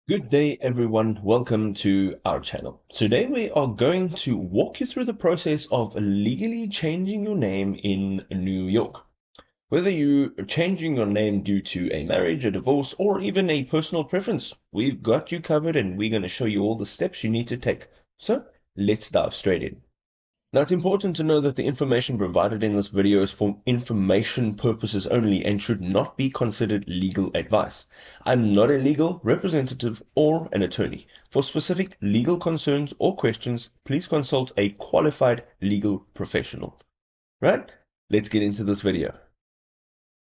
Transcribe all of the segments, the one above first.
Good day, everyone. Welcome to our channel. Today we are going to walk you through the process of legally changing your name in New York. Whether you are changing your name due to a marriage, a divorce, or even a personal preference, we've got you covered and we're going to show you all the steps you need to take. So let's dive straight in. Now, it's important to know that the information provided in this video is for information purposes only and should not be considered legal advice. I'm not a legal representative or an attorney. For specific legal concerns or questions, please consult a qualified legal professional. Right? Let's get into this video.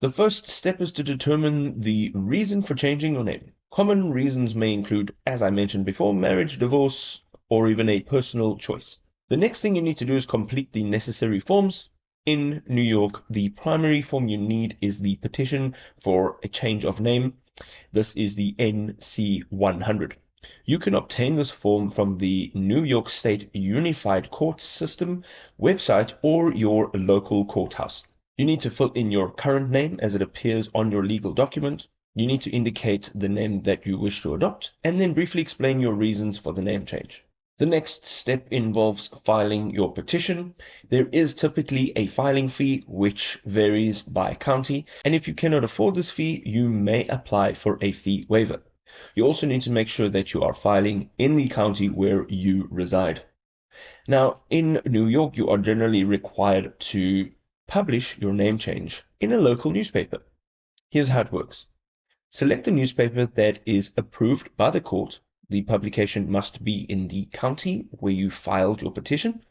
The first step is to determine the reason for changing your name. Common reasons may include, as I mentioned before, marriage, divorce, or even a personal choice. The next thing you need to do is complete the necessary forms. In New York, the primary form you need is the petition for a change of name. This is the NC 100. You can obtain this form from the New York State Unified Court System website or your local courthouse. You need to fill in your current name as it appears on your legal document. You need to indicate the name that you wish to adopt, and then briefly explain your reasons for the name change. The next step involves filing your petition. There is typically a filing fee which varies by county, and if you cannot afford this fee, you may apply for a fee waiver. You also need to make sure that you are filing in the county where you reside. Now, in New York, you are generally required to publish your name change in a local newspaper. Here's how it works. Select a newspaper that is approved by the court. The publication must be in the county where you filed your petition.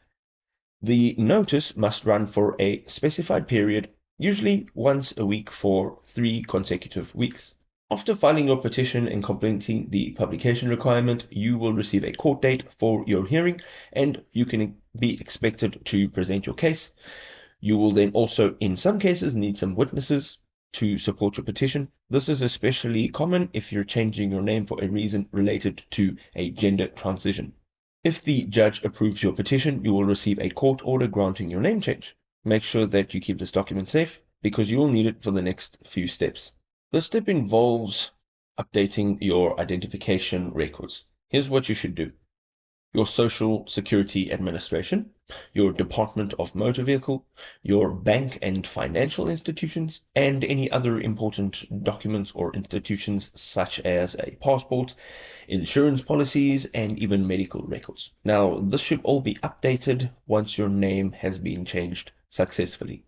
The notice must run for a specified period, usually once a week for 3 consecutive weeks. After filing your petition and completing the publication requirement, you will receive a court date for your hearing, and you can be expected to present your case. You will then also, in some cases, need some witnesses to support your petition. This is especially common if you're changing your name for a reason related to a gender transition. If the judge approves your petition, you will receive a court order granting your name change. Make sure that you keep this document safe because you will need it for the next few steps. This step involves updating your identification records. Here's what you should do. Your Social Security Administration, your Department of Motor Vehicle, your bank and financial institutions, and any other important documents or institutions such as a passport, insurance policies, and even medical records. Now, this should all be updated once your name has been changed successfully.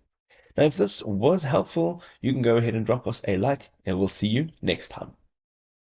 Now, if this was helpful, you can go ahead and drop us a like, and we'll see you next time.